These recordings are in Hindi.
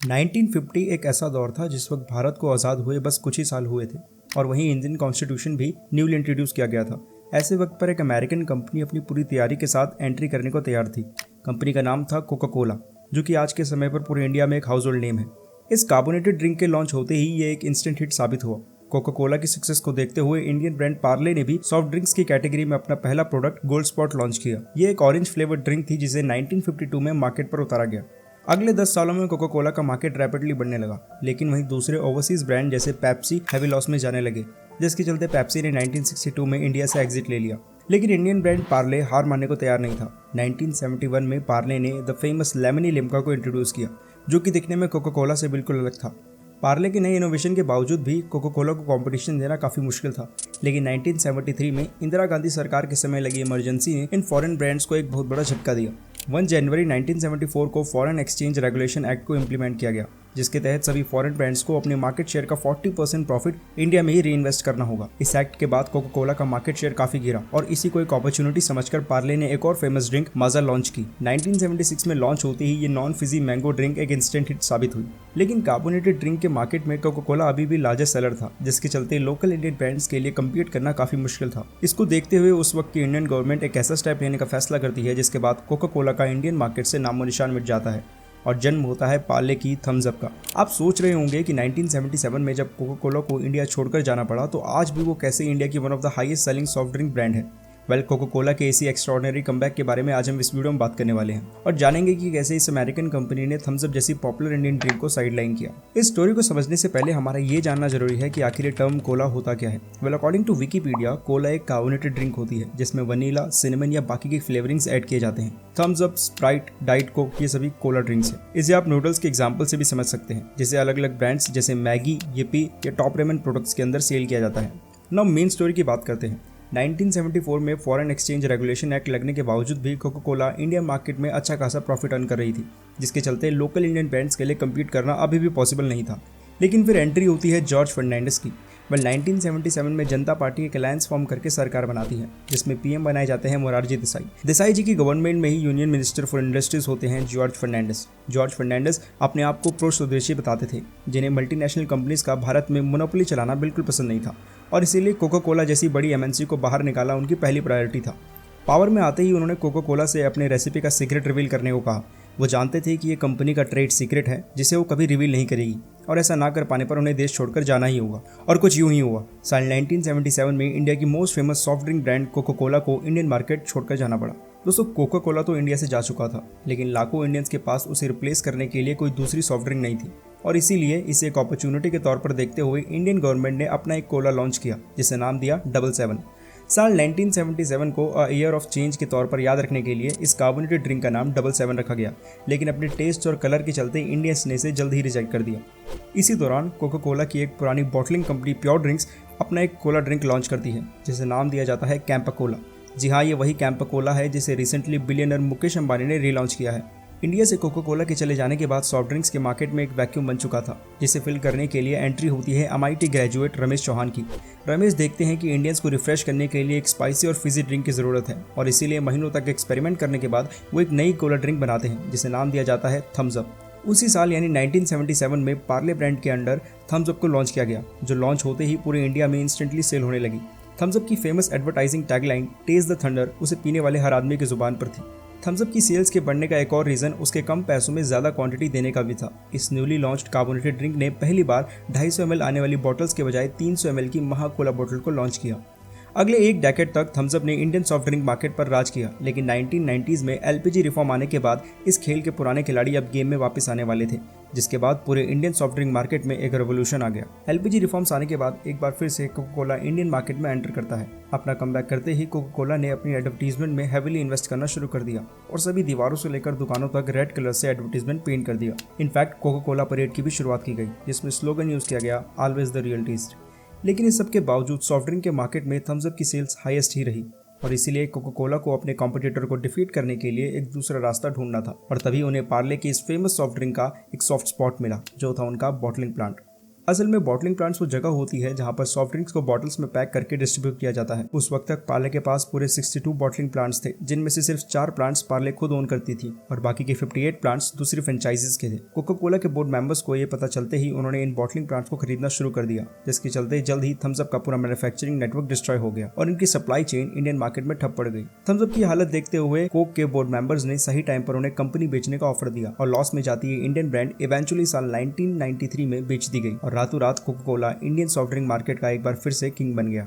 1950 एक ऐसा दौर था जिस वक्त भारत को आज़ाद हुए बस कुछ ही साल हुए थे और वहीं इंडियन कॉन्स्टिट्यूशन भी न्यूली इंट्रोड्यूस किया गया था। ऐसे वक्त पर एक अमेरिकन कंपनी अपनी पूरी तैयारी के साथ एंट्री करने को तैयार थी। कंपनी का नाम था कोका कोला, जो कि आज के समय पर पूरे इंडिया में एक हाउस होल्ड नेम है। इस कार्बोनेटेड ड्रिंक के लॉन्च होते ही ये एक इंस्टेंट हिट साबित हुआ। कोका कोला की सक्सेस को देखते हुए इंडियन ब्रांड पार्ले ने भी सॉफ्ट ड्रिंक्स की कैटेगरी में अपना पहला प्रोडक्ट गोल्ड स्पॉट लॉन्च किया। ये एक ऑरेंज फ्लेवर्ड ड्रिंक थी जिसे 1952 में मार्केट पर उतारा गया। अगले 10 सालों में कोका कोला का मार्केट रैपिडली बढ़ने लगा, लेकिन वहीं दूसरे ओवरसीज ब्रांड जैसे पेप्सी हैवी लॉस में जाने लगे, जिसके चलते पेप्सी ने 1962 में इंडिया से एग्जिट ले लिया। लेकिन इंडियन ब्रांड पार्ले हार मानने को तैयार नहीं था। 1971 में पार्ले ने द फेमस लेमनी लिम्का को इंट्रोड्यूस किया, जो कि दिखने में कोका कोला से बिल्कुल अलग था। पार्ले के नए इनोवेशन के बावजूद भी कोका कोला को कंपटीशन देना काफी मुश्किल था, लेकिन 1973 में इंदिरा गांधी सरकार के समय लगी इमरजेंसी ने इन फॉरेन ब्रांड्स को एक बहुत बड़ा झटका दिया। 1 जनवरी 1974 को फॉरेन एक्सचेंज रेगुलेशन एक्ट को इम्प्लीमेंट किया गया, जिसके तहत सभी फॉरेन ब्रांड्स को अपने मार्केट शेयर का 40% प्रॉफिट इंडिया में ही री इन्वेस्ट करना होगा। इस एक्ट के बाद कोका कोला का मार्केट शेयर काफी गिरा और इसी को एक अपॉर्चुनिटी समझकर पार्ले ने एक और फेमस ड्रिंक माजा लॉन्च की। 1976 में लॉन्च होते ही ये नॉन फिजी मैंगो ड्रिंक एक इंस्टेंट हिट साबित हुई। लेकिन कार्बोनेटेड ड्रिंक के मार्केट में कोका कोला अभी भी लार्जेस्ट सेलर था, जिसके चलते लोकल इंडियन ब्रांड्स के लिए कम्पीट करना काफी मुश्किल था। इसको देखते हुए उस वक्त की इंडियन गवर्नमेंट एक ऐसा स्टेप लेने का फैसला करती है जिसके बाद कोका कोला का इंडियन मार्केट से नामो निशान मिट जाता है और जन्म होता है पार्ले की थम्स अप का। आप सोच रहे होंगे कि 1977 में जब कोका कोला को इंडिया छोड़कर जाना पड़ा तो आज भी वो कैसे इंडिया की one of the highest selling soft drink brand है। कोका कोला के इसी एक्स्ट्राऑर्डिनरी कमबैक के बारे में आज हम इस वीडियो में बात करने वाले हैं और जानेंगे कि कैसे इस अमेरिकन कंपनी ने थम्स अप जैसी पॉपुलर इंडियन ड्रिंक को साइडलाइन किया। इस स्टोरी को समझने से पहले हमारा ये जानना जरूरी है कि आखिर ये टर्म कोला होता क्या है। अकॉर्डिंग टू विकीपीडिया, कोला एक कार्बोनेटेड ड्रिंक होती है जिसमें वनीला, सिनेमन या बाकी के फ्लेवरिंग्स ऐड किए जाते हैं। Thums Up, Sprite, Diet Coke, ये सभी कोला ड्रिंक्स हैं। इसे आप नूडल्स के एग्जाम्पल से भी समझ सकते हैं, जिसे अलग अलग ब्रांड्स जैसे मैगी, yippee या टॉप रेमन प्रोडक्ट्स के अंदर सेल किया जाता है। नाउ मेन स्टोरी की बात करते हैं। 1974 में फॉरेन एक्सचेंज रेगुलेशन एक्ट लगने के बावजूद भी कोका कोला इंडियन मार्केट में अच्छा खासा प्रॉफिट अर्न कर रही थी, जिसके चलते लोकल इंडियन ब्रांड्स के लिए कम्पीट करना अभी भी पॉसिबल नहीं था। लेकिन फिर एंट्री होती है जॉर्ज फर्नांडिस की। 1977 में जनता पार्टी एक अलायंस फॉर्म करके सरकार बनाती है, जिसमें पीएम बनाए जाते हैं मोरारजी देसाई। देसाई जी की गवर्नमेंट में ही यूनियन मिनिस्टर फॉर इंडस्ट्रीज होते हैं जॉर्ज फर्नांडिस। जॉर्ज फर्नांडिस अपने आप को प्रो स्वदेशी बताते थे, जिन्हें मल्टीनेशनल कंपनीज का भारत में मोनोपोली चलाना बिल्कुल पसंद नहीं था और इसीलिए कोका कोला जैसी बड़ी एमएनसी को बाहर निकालना उनकी पहली प्रायोरिटी था। पावर में आते ही उन्होंने कोका कोला से अपने रेसिपी का सीक्रेट रिवील करने को कहा। वो जानते थे कि ये कंपनी का ट्रेड सीक्रेट है जिसे वो कभी रिवील नहीं करेगी और ऐसा ना कर पाने पर उन्हें देश छोड़कर जाना ही होगा। और कुछ यूं ही हुआ। साल 1977 में इंडिया की most famous soft drink brand Coca Cola को इंडियन मार्केट छोड़कर जाना पड़ा। दोस्तों, कोका कोला तो इंडिया से जा चुका था, लेकिन लाखों इंडियंस के पास उसे रिप्लेस करने के लिए कोई दूसरी सॉफ्ट ड्रिंक नहीं थी और इसीलिए इसे एक अपॉर्चुनिटी के तौर पर देखते हुए इंडियन गवर्नमेंट ने अपना एक कोला लॉन्च किया, जिसे नाम दिया 77। साल 1977 को अ ईयर ऑफ चेंज के तौर पर याद रखने के लिए इस कार्बोनेटेड ड्रिंक का नाम 77 रखा गया, लेकिन अपने टेस्ट और कलर के चलते इंडियंस ने इसे जल्द ही रिजेक्ट कर दिया। इसी दौरान कोका कोला की एक पुरानी बॉटलिंग कंपनी प्योर ड्रिंक्स अपना एक कोला ड्रिंक लॉन्च करती है, जिसे नाम दिया जाता है कैंपा कोला। जी हाँ, ये वही कैंपा कोला है जिसे रिसेंटली बिलियनर मुकेश अंबानी ने रीलॉन्च किया है। इंडिया से कोका कोला के चले जाने के बाद सॉफ्ट ड्रिंक्स के मार्केट में एक वैक्यूम बन चुका था, जिसे फिल करने के लिए एंट्री होती है MIT ग्रेजुएट रमेश चौहान की। रमेश देखते हैं कि इंडियंस को रिफ्रेश करने के लिए एक स्पाइसी और फिजी ड्रिंक की ज़रूरत है और इसीलिए महीनों तक एक्सपेरिमेंट करने के बाद वो एक नई कोला ड्रिंक बनाते हैं, जिसे नाम दिया जाता है थम्स अप। उसी साल यानी 1977 में पार्ले ब्रांड के अंडर थम्स अप को लॉन्च किया गया, जो लॉन्च होते ही पूरे इंडिया में इंस्टेंटली सेल होने लगी। थम्स अप की famous advertising tagline taste the thunder उसे पीने वाले हर आदमी की जुबान पर थी। थम्स अप की सेल्स के बढ़ने का एक और रीजन उसके कम पैसों में ज़्यादा क्वांटिटी देने का भी था। इस न्यूली लॉन्च्ड कार्बोनेटेड ड्रिंक ने पहली बार 250 ml आने वाली बॉटल्स के बजाय 300 ml की महा कोला बोतल को लॉन्च किया। अगले एक डेकेड तक थम्स अप ने इंडियन सॉफ्ट ड्रिंक मार्केट पर राज किया, लेकिन 1990s में LPG रिफॉर्म आने के बाद इस खेल के पुराने खिलाड़ी अब गेम में वापस आने वाले थे, जिसके बाद पूरे इंडियन सॉफ्ट ड्रिंक मार्केट में एक रेवोल्यूशन आ गया। LPG रिफॉर्म्स आने के बाद एक बार फिर से कोका कोला इंडियन मार्केट में एंटर करता है। अपना कमबैक करते ही कोका कोला ने अपनी एडवर्टीजमेंट में हेविली इन्वेस्ट करना शुरू कर दिया और सभी दीवारों से लेकर दुकानों तक रेड कलर से एडवर्टीजमेंट पेंट कर दिया। इनफैक्ट कोका कोला परेड की भी शुरुआत की गई, जिसमें स्लोगन यूज किया गया, ऑलवेज द रियल टेस्ट। लेकिन इस सब के बावजूद सॉफ्ट ड्रिंक के मार्केट में थम्स अप की सेल्स हाईएस्ट ही रही और इसीलिए कोका कोला को अपने कॉम्पिटिटर को डिफीट करने के लिए एक दूसरा रास्ता ढूंढना था और तभी उन्हें पार्ले की इस फेमस सॉफ्ट ड्रिंक का एक सॉफ्ट स्पॉट मिला, जो था उनका बॉटलिंग प्लांट। असल में बॉटलिंग प्लांट्स वो जगह होती है जहां पर सॉफ्ट ड्रिंक्स को बॉटल्स में पैक करके डिस्ट्रीब्यूट किया जाता है। उस वक्त तक पार्ले के पास पूरे 62 बॉटलिंग प्लांट्स थे, जिनमें से सिर्फ 4 प्लांट्स पार्ले खुद ओन करती थी और बाकी के 58 प्लांट्स दूसरी फ्रेंचाइजीज के थे। कोका कोला के बोर्ड मेंबर्स को ये पता चलते ही उन्होंने इन बॉटलिंग प्लांट्स को खरीदना शुरू कर दिया, जिसके चलते जल्द ही थम्स अप का पूरा मैन्युफैक्चरिंग नेटवर्क डिस्ट्रॉय हो गया और इनकी सप्लाई चेन इंडियन मार्केट में ठप पड़ गई। थम्स अप की हालत देखते हुए कोक के बोर्ड मेंबर्स ने सही टाइम पर उन्हें कंपनी बेचने का ऑफर दिया और लॉस में जाती है इंडियन ब्रांड इवेंचुअली साल 1993 में बेच दी गई और रातों रात Coca Cola Indian soft drink market का एक बार फिर से किंग बन गया।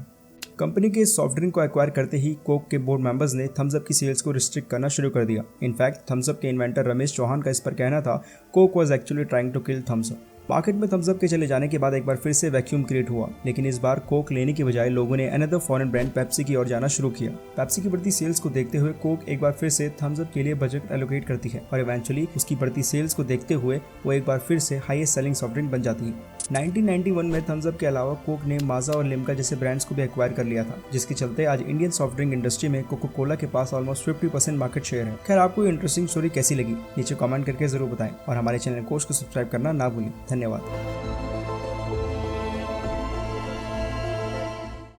कंपनी के सॉफ्ट ड्रिंक को एक्वायर करते ही कोक के बोर्ड मेंबर्स ने थम्स अप की सेल्स को रिस्ट्रिक्ट करना शुरू कर दिया। इनफैक्ट थम्स अप के इन्वेंटर रमेश चौहान का इस पर कहना था, Coke was actually trying to kill Thums Up. Market में थम्स अप के चले जाने के बाद एक बार फिर से वैक्यूम क्रिएट हुआ, लेकिन इस बार कोक लेने की बजाय लोगों ने अनदर फॉरेन ब्रांड पेप्सी की ओर जाना शुरू किया। पेप्सी की बढ़ती सेल्स को देखते हुए कोक एक बार फिर से थम्स अप के लिए बजट एलोकेट करती है और इवेंचुअली उसकी बढ़ती सेल्स को देखते हुए वो एक बार फिर से हाईएस्ट सेलिंग सॉफ्ट ड्रिंक बन जाती है। 1991 में थम्स अप के अलावा कोक ने माजा और लिम्का जैसे ब्रांड्स को भी एक्वायर कर लिया था, जिसके चलते आज इंडियन सॉफ्ट ड्रिंक इंडस्ट्री में कोका कोला के पास ऑलमोस्ट 50% मार्केट शेयर है। खैर, आपको इंटरेस्टिंग स्टोरी कैसी लगी नीचे कमेंट करके जरूर बताएं और हमारे चैनल कोश को सब्सक्राइब करना ना भूलें। धन्यवाद।